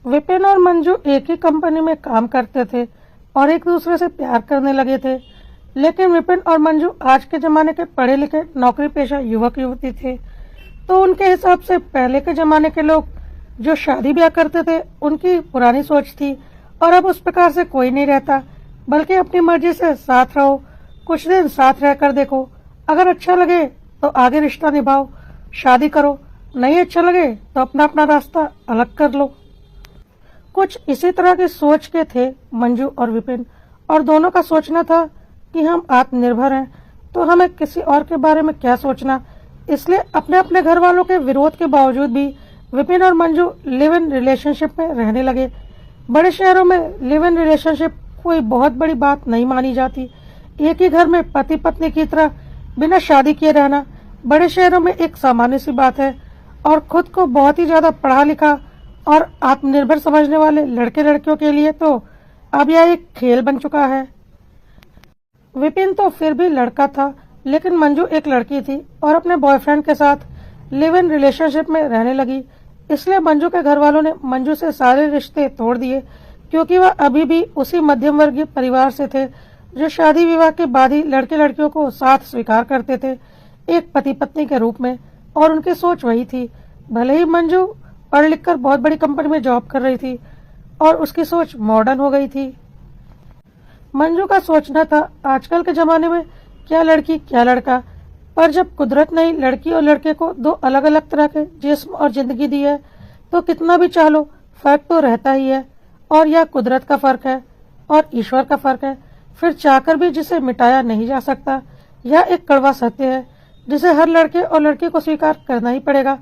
विपिन और मंजू एक ही कंपनी में काम करते थे और एक दूसरे से प्यार करने लगे थे। लेकिन विपिन और मंजू आज के जमाने के पढ़े लिखे नौकरी पेशा युवक युवती थे। तो उनके हिसाब से पहले के जमाने के लोग जो शादी ब्याह करते थे उनकी पुरानी सोच थी, और अब उस प्रकार से कोई नहीं रहता, बल्कि अपनी मर्जी से साथ रहो, कुछ दिन साथ रहकर देखो, अगर अच्छा लगे तो आगे रिश्ता निभाओ, शादी करो, नहीं अच्छा लगे तो अपना अपना रास्ता अलग कर लो। कुछ इसी तरह की सोच के थे मंजू और विपिन, और दोनों का सोचना था कि हम आत्मनिर्भर हैं तो हमें किसी और के बारे में क्या सोचना। इसलिए अपने अपने घर वालों के विरोध के बावजूद भी विपिन और मंजू लिव इन रिलेशनशिप में रहने लगे। बड़े शहरों में लिव इन रिलेशनशिप कोई बहुत बड़ी बात नहीं मानी जाती। एक ही घर में पति पत्नी की तरह बिना शादी किए रहना बड़े शहरों में एक सामान्य सी बात है, और खुद को बहुत ही ज्यादा पढ़ा लिखा और आत्मनिर्भर समझने वाले लड़के लड़कियों के लिए तो अब यह एक खेल बन चुका है। विपिन तो फिर भी लड़का था, लेकिन मंजू एक लड़की थी और अपने बॉयफ्रेंड के साथ लिव इन रिलेशनशिप में रहने लगी। इसलिए मंजू के घर वालों ने मंजू से सारे रिश्ते तोड़ दिए, क्योंकि वह अभी भी उसी मध्यम वर्गीय परिवार से थे जो शादी विवाह के बाद ही लड़के लड़कियों को साथ स्वीकार करते थे, एक पति पत्नी के रूप में। और उनकी सोच वही थी। भले ही मंजू पढ़ लिख कर बहुत बड़ी कंपनी में जॉब कर रही थी और उसकी सोच मॉडर्न हो गई थी। मंजू का सोचना था आजकल के जमाने में क्या लड़की क्या लड़का, पर जब कुदरत ने लड़की और लड़के को दो अलग अलग तरह के जिस्म और जिंदगी दी है तो कितना भी चाह लो फर्क तो रहता ही है। और यह कुदरत का फर्क है और ईश्वर का फर्क है, फिर चाहकर भी जिसे मिटाया नहीं जा सकता। यह एक कड़वा सत्य है जिसे हर लड़के और लड़की को स्वीकार करना ही पड़ेगा।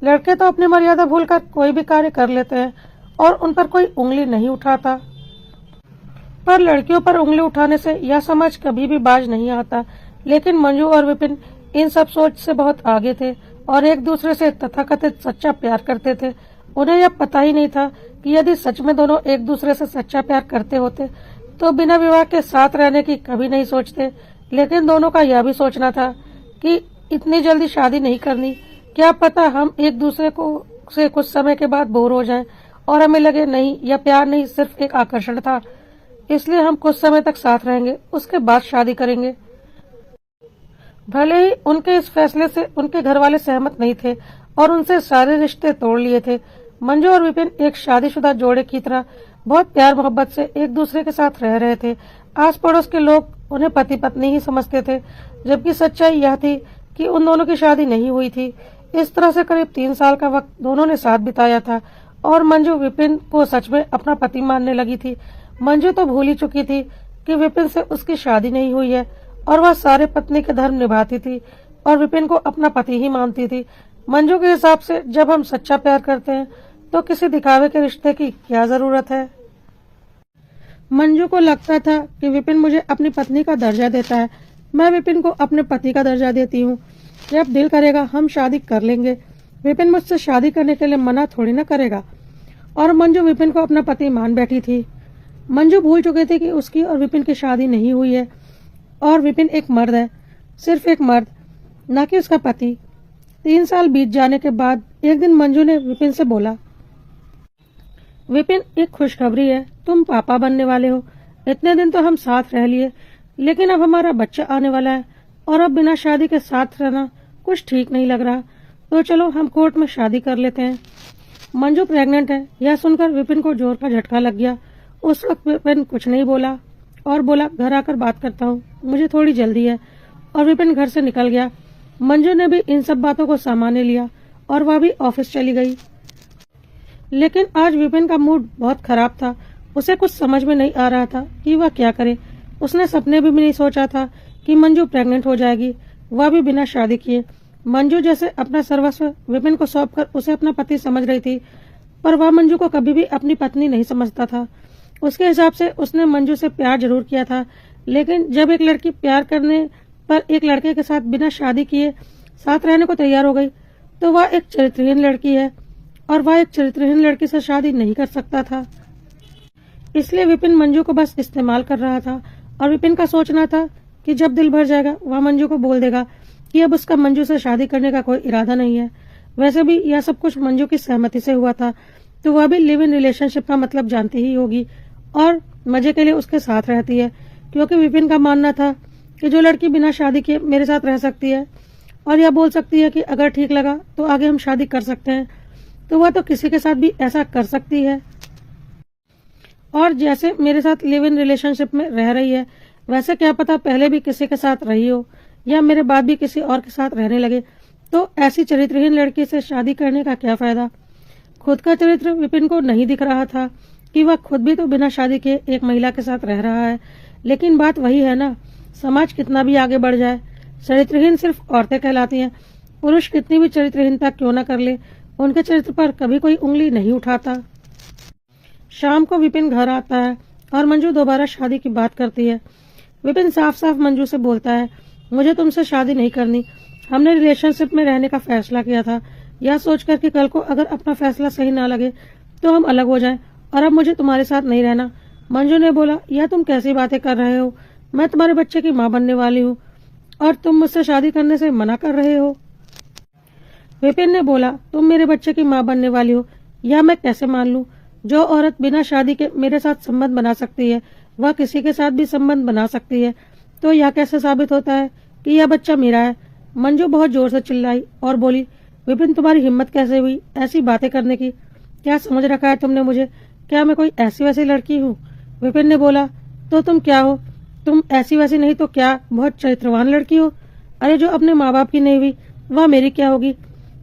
लड़के तो अपनी मर्यादा भूलकर कोई भी कार्य कर लेते हैं और उन पर कोई उंगली नहीं उठाता, पर लड़कियों पर उंगली उठाने से यह समाज कभी भी बाज नहीं आता। लेकिन मंजू और विपिन इन सब सोच से बहुत आगे थे और एक दूसरे से तथाकथित सच्चा प्यार करते थे। उन्हें यह पता ही नहीं था कि यदि सच में दोनों एक दूसरे से सच्चा प्यार करते होते तो बिना विवाह के साथ रहने की कभी नहीं सोचते। लेकिन दोनों का यह भी सोचना था कि इतनी जल्दी शादी नहीं करनी, क्या पता हम एक दूसरे को से कुछ समय के बाद बोर हो जाएं और हमें लगे नहीं यह प्यार नहीं सिर्फ एक आकर्षण था, इसलिए हम कुछ समय तक साथ रहेंगे, उसके बाद शादी करेंगे। भले ही उनके इस फैसले से उनके घर वाले सहमत नहीं थे और उनसे सारे रिश्ते तोड़ लिए थे। मंजू और विपिन एक शादीशुदा जोड़े की तरह बहुत प्यार मोहब्बत से एक दूसरे के साथ रह रहे थे। आस पड़ोस के लोग उन्हें पति पत्नी ही समझते थे, जबकि सच्चाई यह थी कि उन दोनों की शादी नहीं हुई थी। इस तरह से करीब 3 साल का वक्त दोनों ने साथ बिताया था और मंजू विपिन को सच में अपना पति मानने लगी थी। मंजू तो भूल ही चुकी थी कि विपिन से उसकी शादी नहीं हुई है और वह सारे पत्नी के धर्म निभाती थी और विपिन को अपना पति ही मानती थी। मंजू के हिसाब से जब हम सच्चा प्यार करते हैं तो किसी दिखावे के रिश्ते की क्या जरूरत है। मंजू को लगता था कि विपिन मुझे अपनी पत्नी का दर्जा देता है, मैं विपिन को अपने पति का दर्जा देती हूँ। जब दिल करेगा हम शादी कर लेंगे, विपिन मुझसे शादी करने के लिए मना थोड़ी ना करेगा। और मंजू विपिन को अपना पति मान बैठी थी। मंजू भूल चुकी थी कि उसकी और विपिन की शादी नहीं हुई है और विपिन एक मर्द है, सिर्फ एक मर्द, न कि उसका पति। 3 साल बीत जाने के बाद एक दिन मंजू ने विपिन से बोला, विपिन एक खुशखबरी है, तुम पापा बनने वाले हो। इतने दिन तो हम साथ रह लिए, लेकिन अब हमारा बच्चा आने वाला है और अब बिना शादी के साथ रहना कुछ ठीक नहीं लग रहा, तो चलो हम कोर्ट में शादी कर लेते हैं। मंजू प्रेग्नेंट है, यह सुनकर विपिन को जोर का झटका लग गया। उस वक्त विपिन कुछ नहीं बोला और बोला, घर आकर बात करता हूँ, मुझे थोड़ी जल्दी है। और विपिन घर से निकल गया। मंजू ने भी इन सब बातों को सामान्य लिया और वह भी ऑफिस चली गई। लेकिन आज विपिन का मूड बहुत खराब था। उसे कुछ समझ में नहीं आ रहा था कि वह क्या करे। उसने सपने भी नहीं सोचा था कि मंजू प्रेग्नेंट हो जाएगी, वह भी बिना शादी किए। मंजू जैसे अपना सर्वस्व विपिन को सौंपकर उसे अपना पति समझ रही थी, पर वह मंजू को कभी भी अपनी पत्नी नहीं समझता था। उसके हिसाब से उसने मंजू से प्यार जरूर किया था, लेकिन जब एक लड़की प्यार करने पर एक लड़के के साथ बिना शादी किए साथ रहने को तैयार हो गई तो वह एक चरित्रहीन लड़की है और वह एक चरित्रहीन लड़की से शादी नहीं कर सकता था। इसलिए विपिन मंजू को बस इस्तेमाल कर रहा था और विपिन का सोचना था कि जब दिल भर जाएगा वह मंजू को बोल देगा कि अब उसका मंजू से शादी करने का कोई इरादा नहीं है। वैसे भी यह सब कुछ मंजू की सहमति से हुआ था। तो वह भी लिव इन रिलेशनशिप का मतलब जानती ही होगी और मजे के लिए उसके साथ रहती है, क्योंकि विपिन का मानना था कि जो लड़की बिना शादी के मेरे साथ रह सकती है और यह बोल सकती है कि अगर ठीक लगा तो आगे हम शादी कर सकते हैं, तो वह तो किसी के साथ भी ऐसा कर सकती है। और जैसे मेरे साथ लिव इन रिलेशनशिप में रह रही है, वैसे क्या पता पहले भी किसी के साथ रही हो या मेरे बाद भी किसी और के साथ रहने लगे, तो ऐसी चरित्रहीन लड़की से शादी करने का क्या फायदा। खुद का चरित्र विपिन को नहीं दिख रहा था कि वह खुद भी तो बिना शादी के एक महिला के साथ रह रहा है, लेकिन बात वही है ना, समाज कितना भी आगे बढ़ जाए, चरित्रहीन सिर्फ औरतें कहलाती हैं। पुरुष कितनी भी चरित्रहीनता क्यों न कर ले, उनके चरित्र पर कभी कोई उंगली नहीं उठाता। शाम को विपिन घर आता है और मंजू दोबारा शादी की बात करती है। विपिन साफ साफ मंजू से बोलता है, मुझे तुमसे शादी नहीं करनी, हमने रिलेशनशिप में रहने का फैसला किया था, यह सोचकर कि कल को अगर अपना फैसला सही ना लगे तो हम अलग हो जाएं, और अब मुझे तुम्हारे साथ नहीं रहना। मंजू ने बोला, यह तुम कैसी बातें कर रहे हो, मैं तुम्हारे बच्चे की माँ बनने वाली हूँ और तुम मुझसे शादी करने से मना कर रहे हो। विपिन ने बोला, तुम मेरे बच्चे की माँ बनने वाली हो, यह मैं कैसे मान लूं। जो औरत बिना शादी के मेरे साथ संबंध बना सकती है वह किसी के साथ भी संबंध बना सकती है, तो यह कैसे साबित होता है कि यह बच्चा मेरा है। मंजू बहुत जोर से चिल्लाई और बोली, विपिन तुम्हारी हिम्मत कैसे हुई ऐसी बातें करने की, क्या समझ रखा है तुमने मुझे, क्या मैं कोई ऐसी वैसी लड़की हूँ। विपिन ने बोला, तो तुम क्या हो, तुम ऐसी वैसी नहीं तो क्या बहुत चरित्रवान लड़की हो। अरे जो अपने माँ बाप की नहीं हुई वह मेरी क्या होगी,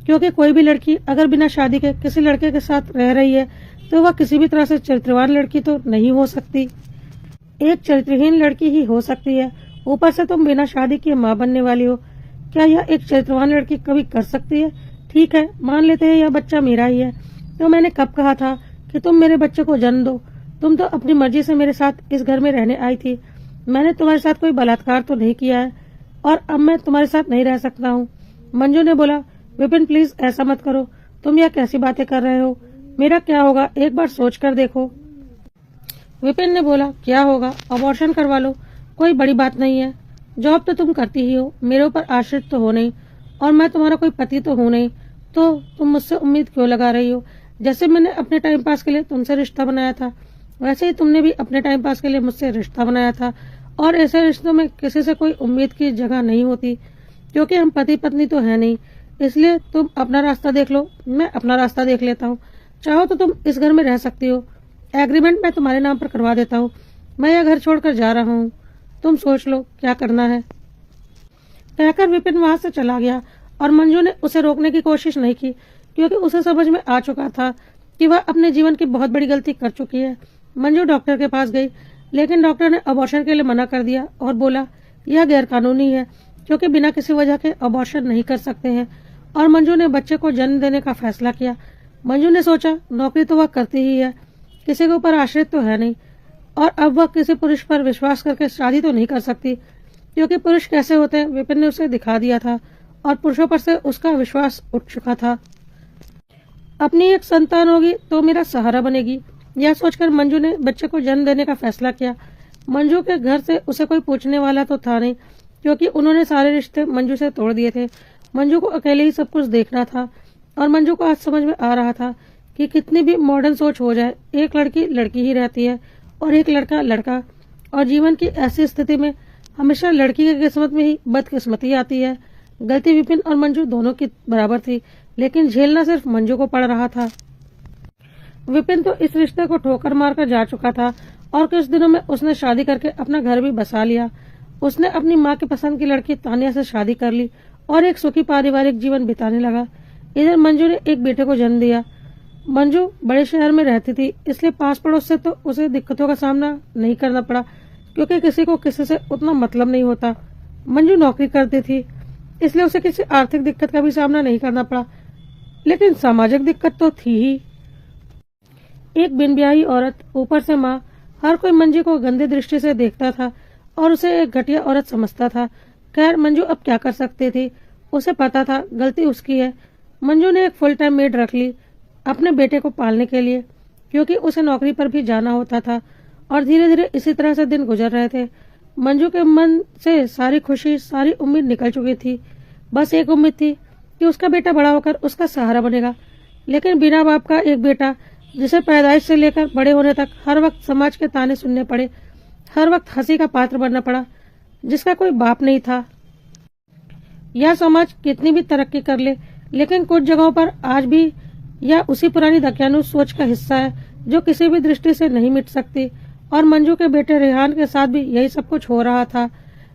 क्योंकि कोई भी लड़की अगर बिना शादी के किसी लड़के के साथ रह रही है तो वह किसी भी तरह से चरित्रवान लड़की तो नहीं हो सकती, एक चरित्रहीन लड़की ही हो सकती है। ऊपर से तुम बिना शादी के माँ बनने वाली हो, क्या यह एक चरित्रवान लड़की कभी कर सकती है। ठीक है, मान लेते हैं यह बच्चा मेरा ही है, तो मैंने कब कहा था कि तुम मेरे बच्चे को जन्म दो। तुम तो अपनी मर्जी से मेरे साथ इस घर में रहने आई थी, मैंने तुम्हारे साथ कोई बलात्कार तो नहीं किया है और अब मैं तुम्हारे साथ नहीं रह सकता हूँ। मंजू ने बोला, विपिन प्लीज ऐसा मत करो, तुम यह कैसी बातें कर रहे हो, मेरा क्या होगा एक बार सोच कर देखो। विपिन ने बोला, क्या होगा, अबॉर्शन करवा लो, कोई बड़ी बात नहीं है, जॉब तो तुम करती ही हो, मेरे ऊपर आश्रित तो हो नहीं और मैं तुम्हारा कोई पति तो हूँ नहीं, तो तुम मुझसे उम्मीद क्यों लगा रही हो। जैसे मैंने अपने टाइम पास के लिए तुमसे रिश्ता बनाया था वैसे ही तुमने भी अपने टाइम पास के लिए मुझसे रिश्ता बनाया था, और ऐसे रिश्तों में किसी से कोई उम्मीद की जगह नहीं होती, क्योंकि हम पति पत्नी तो है नहीं। इसलिए तुम अपना रास्ता देख लो, मैं अपना रास्ता देख लेता हूँ, चाहो तो तुम इस घर में रह सकती हो, एग्रीमेंट मैं तुम्हारे नाम पर करवा देता हूँ, मैं यह घर छोड़कर जा रहा हूँ, तुम सोच लो क्या करना है। कहकर विपिन वहां से चला गया और मंजू ने उसे रोकने की कोशिश नहीं की, क्योंकि उसे समझ में आ चुका था कि वह अपने जीवन की बहुत बड़ी गलती कर चुकी है। मंजू डॉक्टर के पास गई, लेकिन डॉक्टर ने अबॉर्शन के लिए मना कर दिया और बोला, यह गैरकानूनी है, क्योंकि बिना किसी वजह के अबॉर्शन नहीं कर सकते हैं। और मंजू ने बच्चे को जन्म देने का फैसला किया। मंजू ने सोचा, नौकरी तो वह करती ही है, किसी के ऊपर आश्रित तो है नहीं, और अब वह किसी पुरुष पर विश्वास करके शादी तो नहीं कर सकती, क्योंकि पुरुष कैसे होते हैं विपिन ने उसे दिखा दिया था और पुरुषों पर से उसका विश्वास उठ चुका था। अपनी एक संतान होगी तो मेरा सहारा बनेगी, यह सोचकर मंजू ने बच्चे को जन्म देने का फैसला किया। मंजू के घर से उसे कोई पूछने वाला तो था नहीं, क्योंकि उन्होंने सारे रिश्ते मंजू से तोड़ दिए थे। मंजू को अकेले ही सब कुछ देखना था, और मंजू को आज समझ में आ रहा था कि कितनी भी मॉडर्न सोच हो जाए, एक लड़की लड़की ही रहती है और एक लड़का लड़का, और जीवन की ऐसी स्थिति में हमेशा लड़की की किस्मत में ही बदकिस्मती आती है। गलती विपिन और मंजू दोनों की बराबर थी, लेकिन झेलना सिर्फ मंजू को पड़ रहा था। विपिन तो इस रिश्ते को ठोकर मारकर जा चुका था और कुछ दिनों में उसने शादी करके अपना घर भी बसा लिया। उसने अपनी माँ की पसंद की लड़की तानिया से शादी कर ली और एक सुखी पारिवारिक जीवन बिताने लगा। इधर मंजू ने एक बेटे को जन्म दिया। मंजू बड़े शहर में रहती थी, इसलिए पास पड़ोस से तो उसे दिक्कतों का सामना नहीं करना पड़ा, क्योंकि किसी को किसी से उतना मतलब नहीं होता। मंजू नौकरी करती थी, इसलिए उसे किसी आर्थिक दिक्कत का भी सामना नहीं करना पड़ा, लेकिन सामाजिक दिक्कत तो थी ही। एक बिन ब्याही औरत, ऊपर से माँ, हर कोई मंजू को गंदी दृष्टि से देखता था और उसे एक घटिया औरत समझता था। खैर मंजू अब क्या कर सकती थी, उसे पता था गलती उसकी है। मंजू ने एक फुल टाइम मेड रख ली अपने बेटे को पालने के लिए, क्योंकि उसे नौकरी पर भी जाना होता था, और धीरे धीरे इसी तरह से दिन गुजर रहे थे। मंजू के मन से सारी खुशी, सारी उम्मीद निकल चुकी थी। बस एक उम्मीद थी कि उसका बेटा बड़ा होकर उसका सहारा बनेगा, लेकिन बिना बाप का एक बेटा जिसे पैदाइश से लेकर बड़े होने तक हर वक्त समाज के ताने सुनने पड़े, हर वक्त हंसी का पात्र बनना पड़ा, जिसका कोई बाप नहीं था। यह समाज कितनी भी तरक्की कर ले, लेकिन कुछ जगहों पर आज भी यह उसी पुरानी दकियानूस सोच का हिस्सा है जो किसी भी दृष्टि से नहीं मिट सकती। और मंजू के बेटे रेहान के साथ भी यही सब कुछ हो रहा था।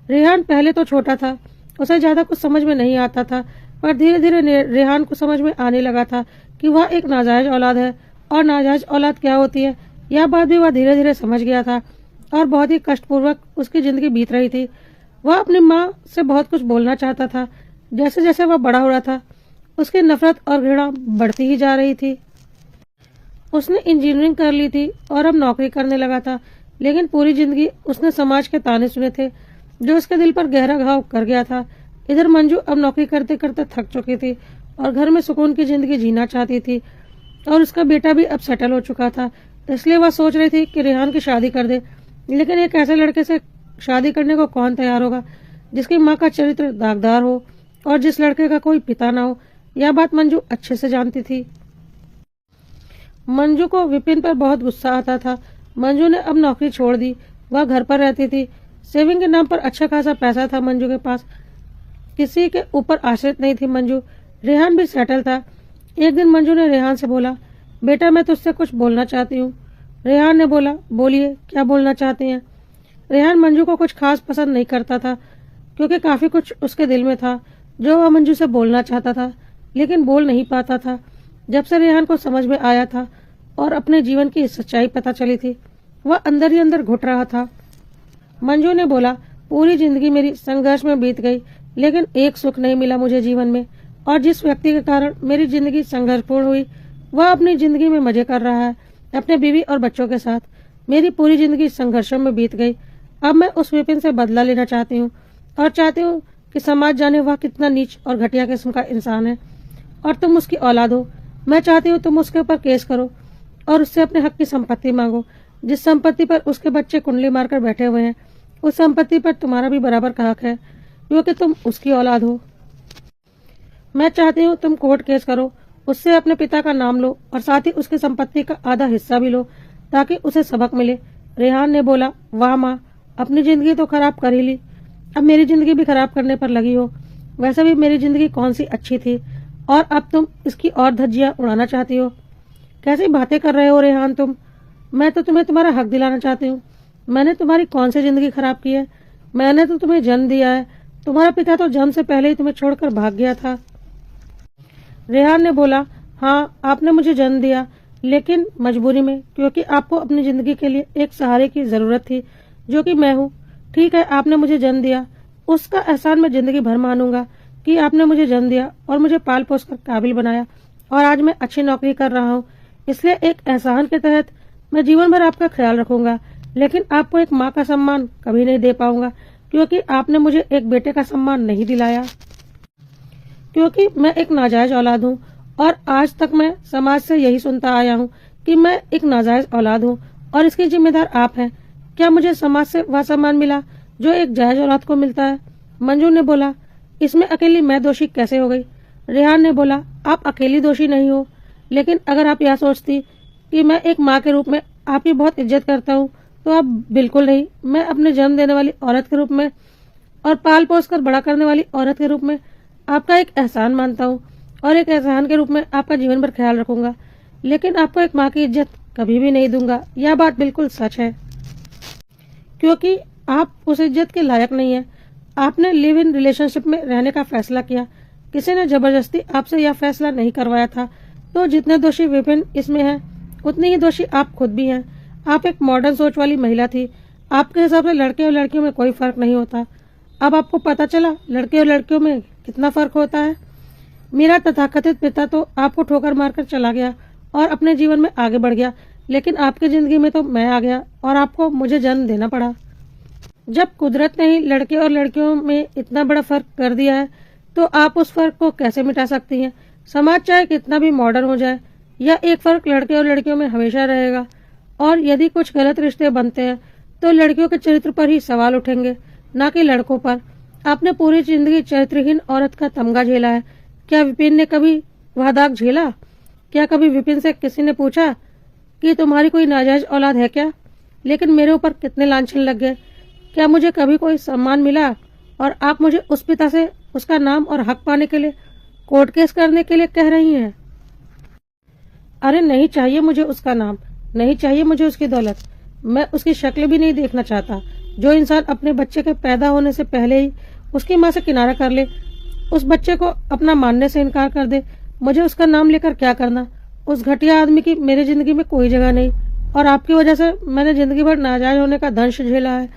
रेहान पहले तो छोटा था, उसे ज्यादा कुछ समझ में नहीं आता था, पर धीरे धीरे रेहान को समझ में आने लगा था कि वह एक नाजायज औलाद है, और नाजायज औलाद क्या होती है यह बात भी वह धीरे धीरे समझ गया था। और बहुत ही कष्टपूर्वक उसकी जिंदगी बीत रही थी। वह अपनी माँ से बहुत कुछ बोलना चाहता था। जैसे जैसे वह बड़ा हो रहा था, उसकी नफरत और घृणा बढ़ती ही जा रही थी। उसने इंजीनियरिंग कर ली थी और अब नौकरी करने लगा था, लेकिन पूरी जिंदगी उसने समाज के ताने सुने थे जो उसके दिल पर गहरा घाव कर गया था। इधर मंजू अब नौकरी करते करते थक चुकी थी और घर में सुकून की जिंदगी जीना चाहती थी, और उसका बेटा भी अब सेटल हो चुका था। इसलिए वह सोच रही थी कि रेहान की शादी कर दे, लेकिन एक ऐसे लड़के से शादी करने को कौन तैयार होगा जिसकी माँ का चरित्र दागदार हो और जिस लड़के का कोई पिता ना हो। यह बात मंजू अच्छे से जानती थी। मंजू को विपिन पर बहुत गुस्सा आता था। मंजू ने अब नौकरी छोड़ दी, वह घर पर रहती थी। सेविंग के नाम पर अच्छा खासा पैसा था मंजू के पास, किसी के ऊपर आश्रित नहीं थी मंजू। रेहान भी सेटल था। एक दिन मंजू ने रेहान से बोला, बेटा मैं तुझसे कुछ बोलना चाहती हूँ। रेहान ने बोला, बोलिए क्या बोलना चाहती हैं। रेहान मंजू को कुछ खास पसंद नहीं करता था, क्योंकि काफी कुछ उसके दिल में था जो वह मंजू से बोलना चाहता था, लेकिन बोल नहीं पाता था। जब से रेहान को समझ में आया था और अपने जीवन की सच्चाई पता चली थी, वह अंदर ही अंदर घुट रहा था। मंजू ने बोला, पूरी जिंदगी मेरी संघर्ष में बीत गई, लेकिन एक सुख नहीं मिला मुझे जीवन में, और जिस व्यक्ति के कारण मेरी जिंदगी संघर्षपूर्ण हुई वह अपनी जिंदगी में मजे कर रहा है अपने बीवी और बच्चों के साथ। मेरी पूरी जिंदगी संघर्षों में बीत गई। अब मैं उस विपिन से बदला लेना चाहती हूँ, और चाहती हूँ कि समाज जाने वह कितना नीच और घटिया किस्म का इंसान है, और तुम उसकी औलाद हो। मैं चाहती हूँ तुम उसके ऊपर केस करो और उससे अपने हक की संपत्ति मांगो। जिस संपत्ति पर उसके बच्चे कुंडली मारकर बैठे हुए हैं, उस संपत्ति पर तुम्हारा भी बराबर का हक है, क्योंकि तुम उसकी औलाद हो। मैं चाहती हूँ तुम कोर्ट केस करो, उससे अपने पिता का नाम लो और साथ ही उसकी संपत्ति का आधा हिस्सा भी लो, ताकि उसे सबक मिले। रेहान ने बोला, वाह माँ, अपनी जिंदगी तो खराब कर ही ली, अब मेरी जिंदगी भी खराब करने पर लगी हो। वैसे भी मेरी जिंदगी कौन सी अच्छी थी, और अब तुम इसकी और धज्जियां उड़ाना चाहती हो। कैसी बातें कर रहे हो रेहान तुम। मैं तो तुम्हें तुम्हारा हक दिलाना चाहती हूँ। मैंने तुम्हारी कौन सी जिंदगी खराब की है। मैंने तो तुम्हें जन्म दिया है। तुम्हारा पिता तो जन्म से पहले ही तुम्हें छोड़कर भाग गया था। रेहान ने बोला, हाँ आपने मुझे जन्म दिया, लेकिन मजबूरी में, क्योंकि आपको अपनी जिंदगी के लिए एक सहारे की जरूरत थी, जो कि मैं हूँ। ठीक है, आपने मुझे जन्म दिया, उसका एहसान मैं जिंदगी भर मानूंगा कि आपने मुझे जन्म दिया और मुझे पाल पोस कर काबिल बनाया, और आज मैं अच्छी नौकरी कर रहा हूँ। इसलिए एक एहसान के तहत मैं जीवन भर आपका ख्याल रखूंगा, लेकिन आपको एक माँ का सम्मान कभी नहीं दे पाऊंगा, क्योंकि आपने मुझे एक बेटे का सम्मान नहीं दिलाया, क्योंकि मैं एक नाजायज औलाद हूँ। और आज तक मैं समाज से यही सुनता आया हूँ कि मैं एक नाजायज औलाद हूँ, और इसकी जिम्मेदार आप हैं। क्या मुझे समाज से वह सम्मान मिला जो एक जायज औलाद को मिलता है। मंजू ने बोला, इसमें अकेली मैं दोषी कैसे हो गई। रेहान ने बोला, आप अकेली दोषी नहीं हो, लेकिन अगर आप यह सोचती कि मैं एक माँ के रूप में आपकी बहुत इज्जत करता हूँ, तो आप बिल्कुल नहीं। मैं अपने जन्म देने वाली औरत के रूप में और पाल पोस कर बड़ा करने वाली औरत के रूप में आपका एक एहसान मानता हूँ, और एक एहसान के रूप में आपका जीवन भर ख्याल रखूंगा, लेकिन आपको एक माँ की इज्जत कभी भी नहीं दूंगा। यह बात बिल्कुल सच है, क्योंकि आप उस इज्जत के लायक नहीं है। आपने लिव इन रिलेशनशिप में रहने का फैसला किया, किसी ने जबरदस्ती आपसे यह फैसला नहीं करवाया था। तो जितने दोषी विपिन इसमें हैं, उतने ही दोषी आप खुद भी हैं। आप एक मॉडर्न सोच वाली महिला थी। आपके हिसाब से लड़के और लड़कियों में कोई फर्क नहीं होता। अब आपको पता चला लड़के और लड़कियों में कितना फर्क होता है। मेरा तथाकथित पिता तो आपको ठोकर मारकर चला गया और अपने जीवन में आगे बढ़ गया, लेकिन आपकी जिंदगी में तो मैं आ गया और आपको मुझे जन्म देना पड़ा। जब कुदरत ने ही लड़के और लड़कियों में इतना बड़ा फर्क कर दिया है, तो आप उस फर्क को कैसे मिटा सकती हैं। समाज चाहे कितना भी मॉडर्न हो जाए, यह एक फर्क लड़के और लड़कियों में हमेशा रहेगा। और यदि कुछ गलत रिश्ते बनते हैं तो लड़कियों के चरित्र पर ही सवाल उठेंगे, ना कि लड़कों पर। आपने पूरी जिंदगी चरित्रहीन औरत का तमगा झेला है। क्या विपिन ने कभी वह दाग झेला? क्या कभी विपिन से किसी ने पूछा कि तुम्हारी कोई नाजायज औलाद है क्या, लेकिन मेरे ऊपर कितने लांछन लग गए। क्या मुझे कभी कोई सम्मान मिला और आप मुझे उस पिता से उसका नाम और हक पाने के लिए कोर्ट केस करने के लिए कह रही हैं? अरे नहीं चाहिए मुझे उसका नाम, नहीं चाहिए मुझे उसकी दौलत, मैं उसकी शक्ल भी नहीं देखना चाहता। जो इंसान अपने बच्चे के पैदा होने से पहले ही उसकी माँ से किनारा कर ले, उस बच्चे को अपना मानने से इनकार कर दे, मुझे उसका नाम लेकर क्या करना। उस घटिया आदमी की मेरी जिंदगी में कोई जगह नहीं, और आपकी वजह से मैंने जिंदगी भर नाजायज होने का दंश झेला है,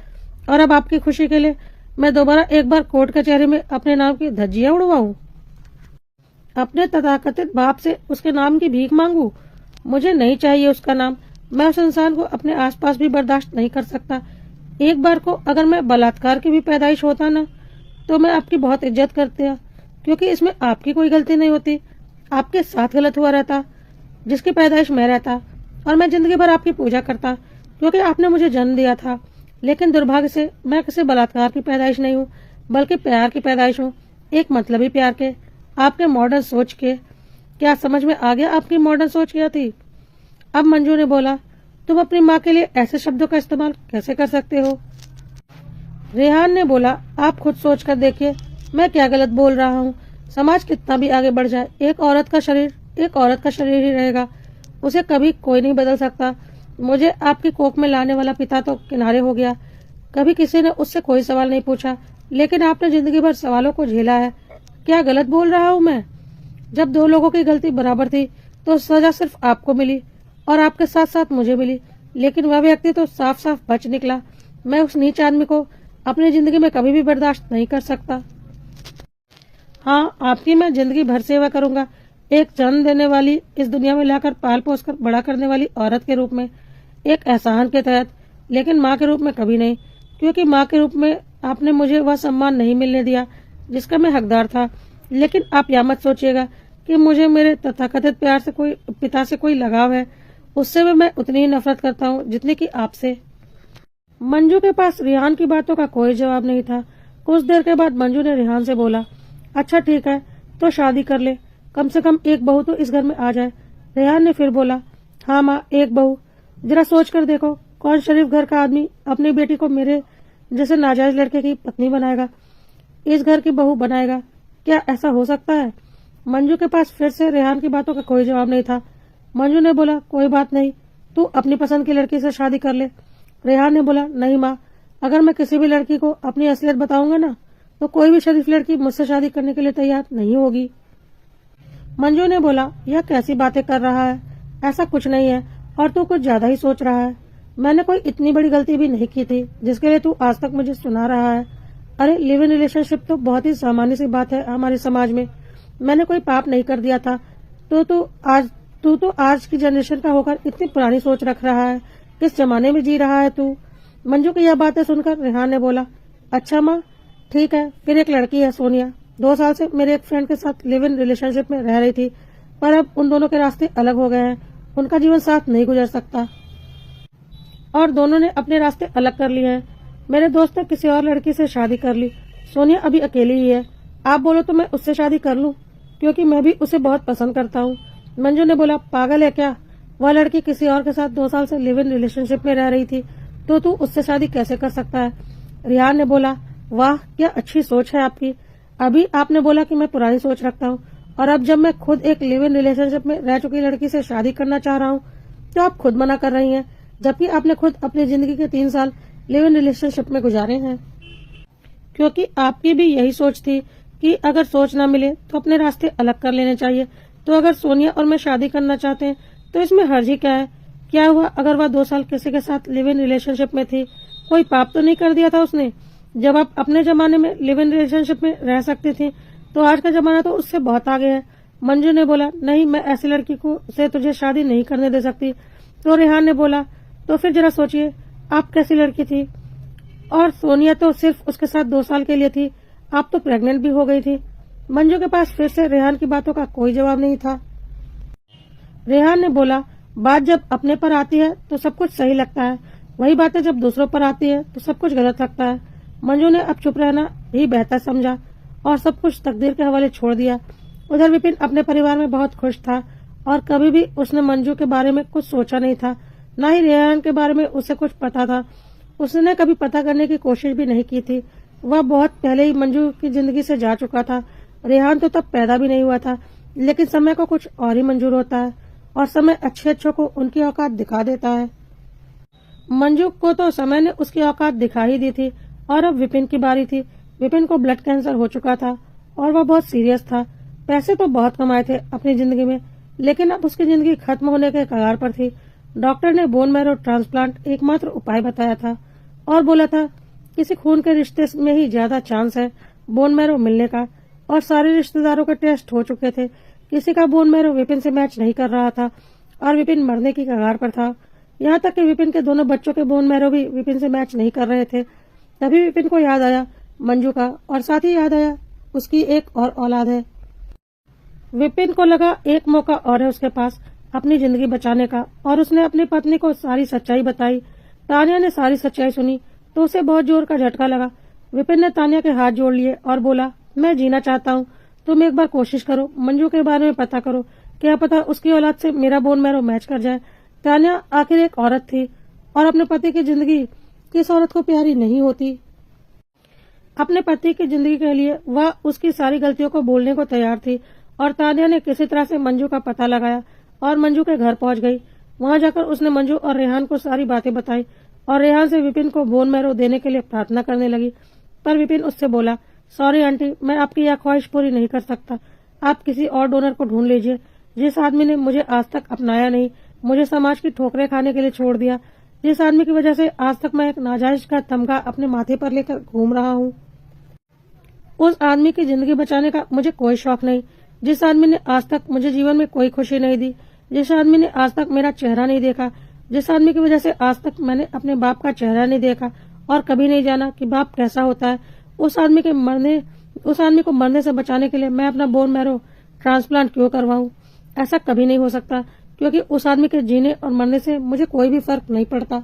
और अब आपकी खुशी के लिए मैं दोबारा एक बार कोर्ट कचहरी में अपने नाम की धज्जियां उड़वाऊं, अपने तथाकथित बाप से उसके नाम की भीख मांगू। मुझे नहीं चाहिए उसका नाम, मैं उस इंसान को अपने आसपास भी बर्दाश्त नहीं कर सकता। एक बार को अगर मैं बलात्कार की भी पैदाइश होता ना, तो मैं आपकी बहुत इज्जत करती, क्योंकि इसमें आपकी कोई गलती नहीं होती। आपके साथ गलत हुआ रहता, जिसकी पैदाइश मैं रहता, और मैं जिंदगी भर आपकी पूजा करता, क्योंकि आपने मुझे जन्म दिया था। लेकिन दुर्भाग्य से मैं किसी बलात्कार की पैदाइश नहीं हूँ, बल्कि प्यार की पैदाइश हूँ, एक मतलबी प्यार के, आपके मॉडर्न सोच के। क्या समझ में आ गया आपकी मॉडर्न सोच क्या थी? अब मंजू ने बोला, तुम अपनी माँ के लिए ऐसे शब्दों का इस्तेमाल कैसे कर सकते हो? रेहान ने बोला, आप खुद सोच कर देखिए, मैं क्या गलत बोल रहा हूँ। समाज कितना भी आगे बढ़ जाए, एक औरत का शरीर ही रहेगा, उसे कभी कोई नहीं बदल सकता। मुझे आपकी कोख में लाने वाला पिता तो किनारे हो गया, कभी किसी ने उससे कोई सवाल नहीं पूछा, लेकिन आपने जिंदगी भर सवालों को झेला है। क्या गलत बोल रहा हूँ मैं? जब दो लोगों की गलती बराबर थी तो सजा सिर्फ आपको मिली और आपके साथ साथ मुझे मिली, लेकिन वह व्यक्ति तो साफ साफ बच निकला। मैं उस नीच आदमी को अपनी जिंदगी में कभी भी बर्दाश्त नहीं कर सकता। हाँ, आपकी मैं जिंदगी भर सेवा करूंगा, एक जन्म देने वाली, इस दुनिया में लाकर पाल पोस कर बड़ा करने वाली औरत के रूप में, एक एहसान के तहत, लेकिन माँ के रूप में कभी नहीं, क्योंकि माँ के रूप में आपने मुझे वह सम्मान नहीं मिलने दिया जिसका मैं हकदार था। लेकिन आप यह मत सोचिएगा कि मुझे मेरे तथाकथित प्यार से पिता से कोई लगाव है, उससे भी मैं उतनी ही नफरत करता हूँ जितनी कि आपसे। मंजू के पास रेहान की बातों का कोई जवाब नहीं था। कुछ देर के बाद मंजू ने रेहान से बोला, अच्छा ठीक है, तो शादी कर ले, कम से कम एक बहू तो इस घर में आ जाए। रेहान ने फिर बोला, हाँ माँ, एक बहू। जरा सोच कर देखो, कौन शरीफ घर का आदमी अपनी बेटी को मेरे जैसे नाजायज लड़के की पत्नी बनाएगा, इस घर की बहू बनाएगा? क्या ऐसा हो सकता है? मंजू के पास फिर से रेहान की बातों का कोई जवाब नहीं था। मंजू ने बोला, कोई बात नहीं, तू अपनी पसंद की लड़की से शादी कर ले। रेहान ने बोला, नहीं माँ, अगर मैं किसी भी लड़की को अपनी असलियत बताऊंगा ना, तो कोई भी शरीफ लड़की मुझसे शादी करने के लिए तैयार नहीं होगी। मंजू ने बोला, यह कैसी बातें कर रहा है, ऐसा कुछ नहीं है, और तू कुछ ज्यादा ही सोच रहा है। मैंने कोई इतनी बड़ी गलती भी नहीं की थी जिसके लिए तू आज तक मुझे सुना रहा है। अरे लिव इन रिलेशनशिप तो बहुत ही सामान्य सी बात है हमारे समाज में, मैंने कोई पाप नहीं कर दिया था। तू तो आज की जनरेशन का होकर इतनी पुरानी सोच रख रहा है, किस जमाने में जी रहा है तू? मंजू की यह बातें सुनकर रेहान ने बोला, अच्छा माँ, ठीक है, फिर एक लड़की है सोनिया, 2 साल से मेरे एक फ्रेंड के साथ लिव इन रिलेशनशिप में रह रही थी, पर अब उन दोनों के रास्ते अलग हो गए हैं, उनका जीवन साथ नहीं गुजर सकता और दोनों ने अपने रास्ते अलग कर लिए हैं। मेरे दोस्त ने किसी और लड़की से शादी कर ली, सोनिया अभी अकेली ही है। आप बोलो तो मैं उससे शादी कर लूं, क्योंकि मैं भी उसे बहुत पसंद करता हूँ। मंजू ने बोला, पागल है क्या? वह लड़की किसी और के साथ 2 साल से लिव इन रिलेशनशिप में रह रही थी, तो तू उससे शादी कैसे कर सकता है? रेहान ने बोला, वाह, क्या अच्छी सोच है आपकी। अभी आपने बोला कि मैं पुरानी सोच रखता हूँ, और अब जब मैं खुद एक लिव इन रिलेशनशिप में रह चुकी लड़की से शादी करना चाह रहा हूँ, तो आप खुद मना कर रही हैं, जबकि आपने खुद अपनी जिंदगी के 3 साल लिव इन रिलेशनशिप में गुजारे हैं। क्योंकि आपकी भी यही सोच थी कि अगर सोच न मिले तो अपने रास्ते अलग कर लेने चाहिए। तो अगर सोनिया और मैं शादी करना चाहते हैं तो इसमें हर्ज ही क्या है? क्या हुआ अगर वह 2 साल किसी के साथ लिव इन रिलेशनशिप में थी? कोई पाप तो नहीं कर दिया था उसने? जब आप अपने जमाने में लिव इन रिलेशनशिप में रह सकती थी, तो आज का जमाना तो उससे बहुत आगे है। मंजू ने बोला, नहीं, मैं ऐसी लड़की को से तुझे शादी नहीं करने दे सकती। तो रेहान ने बोला, तो फिर जरा सोचिए, आप कैसी लड़की थी? और सोनिया तो सिर्फ उसके साथ 2 साल के लिए थी, आप तो प्रेग्नेंट भी हो गई थी। मंजू के पास फिर से रेहान की बातों का कोई जवाब नहीं था। रेहान ने बोला, बात जब अपने पर आती है तो सब कुछ सही लगता है, वही बातें जब दूसरों पर आती है तो सब कुछ गलत लगता है। मंजू ने अब चुप रहना ही बेहतर समझा और सब कुछ तकदीर के हवाले छोड़ दिया। उधर विपिन अपने परिवार में बहुत खुश था और कभी भी उसने मंजू के बारे में कुछ सोचा नहीं था। ना ही रेहान के बारे में उसे कुछ पता था। उसने कभी पता करने की कोशिश भी नहीं की थी। वह बहुत पहले ही मंजू की जिंदगी से जा चुका था। रेहान तो तब पैदा भी नहीं हुआ था, लेकिन समय को कुछ और ही मंजूर होता है और समय अच्छे अच्छों को उनकी औकात दिखा देता है। मंजू को तो समय ने उसकी औकात दिखा ही दी थी और अब विपिन की बारी थी। विपिन को ब्लड कैंसर हो चुका था और वह बहुत सीरियस था। पैसे तो बहुत कमाए थे अपनी जिंदगी में, लेकिन अब उसकी जिंदगी खत्म होने के कगार पर थी। डॉक्टर ने बोन मैरो ट्रांसप्लांट एकमात्र उपाय बताया था और बोला था किसी खून के रिश्ते में ही ज्यादा चांस है बोन मैरो मिलने का, और सारे रिश्तेदारों के टेस्ट हो चुके थे। किसी का बोन मैरो विपिन से मैच नहीं कर रहा था और विपिन मरने की कगार पर था। यहाँ तक कि विपिन के दोनों बच्चों के बोन मैरो भी विपिन से मैच नहीं कर रहे थे। तभी विपिन को याद आया मंजू का, और साथ ही याद आया उसकी एक और औलाद है। विपिन को लगा एक मौका और है उसके पास अपनी जिंदगी बचाने का, और उसने अपनी पत्नी को सारी सच्चाई बताई। तानिया ने सारी सच्चाई सुनी तो उसे बहुत जोर का झटका लगा। विपिन ने तानिया के हाथ जोड़ लिए और बोला, मैं जीना चाहता हूँ, तुम एक बार कोशिश करो, मंजू के बारे में पता करो, क्या पता उसकी औलाद से मेरा बोन मैरो मैच कर जाए। तानिया आखिर एक औरत थी और अपने पति की जिंदगी किस औरत को प्यारी नहीं होती। अपने पति की जिंदगी के लिए वह उसकी सारी गलतियों को बोलने को तैयार थी, और तानिया ने किसी तरह से मंजू का पता लगाया और मंजू के घर पहुंच गई। वहां जाकर उसने मंजू और रेहान को सारी बातें बताई और रेहान से विपिन को बोन मैरो देने के लिए प्रार्थना करने लगी। पर विपिन उससे बोला, सॉरी आंटी, मैं आपकी यह ख्वाहिश पूरी नहीं कर सकता। आप किसी और डोनर को ढूंढ लीजिए। जिस आदमी ने मुझे आज तक अपनाया नहीं, मुझे समाज की ठोकरें खाने के लिए छोड़ दिया, जिस आदमी की वजह से आज तक मैं एक नाजायज का तमगा अपने माथे पर लेकर घूम रहा हूँ, उस आदमी की जिंदगी बचाने का मुझे कोई शौक नहीं। जिस आदमी ने आज तक मुझे जीवन में कोई खुशी नहीं दी, जिस आदमी ने आज तक मेरा चेहरा नहीं देखा, जिस आदमी की वजह से आज तक मैंने अपने बाप का चेहरा नहीं देखा और कभी नहीं जाना कि बाप कैसा होता है, उस आदमी को मरने से बचाने के लिए मैं अपना बोन मैरो ट्रांसप्लांट क्यों करवाऊं? ऐसा कभी नहीं हो सकता, क्योंकि उस आदमी के जीने और मरने से मुझे कोई भी फर्क नहीं पड़ता।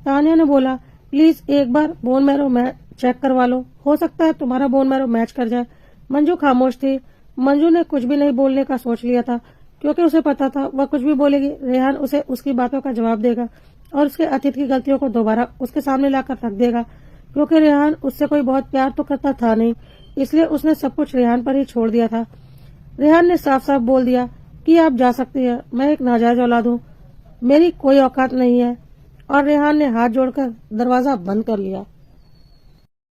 तानिया ने बोला, प्लीज एक बार बोन मैरो चेक करवा लो, हो सकता है तुम्हारा बोन मैरो मैच कर जाए। मंजू खामोश थी। मंजू ने कुछ भी नहीं बोलने का सोच लिया था, क्योंकि उसे पता था वह कुछ भी बोलेगी रेहान उसे उसकी बातों का जवाब देगा और उसके अतीत की गलतियों को दोबारा उसके सामने लाकर रख देगा। क्योंकि रेहान उससे कोई बहुत प्यार तो करता था नहीं, इसलिए उसने सब कुछ रेहान पर ही छोड़ दिया था। रेहान ने साफ साफ बोल दिया कि आप जा सकती हैं, मैं एक नाजायज औलाद हूँ, मेरी कोई औकात नहीं है, और रेहान ने हाथ जोड़कर दरवाजा बंद कर लिया।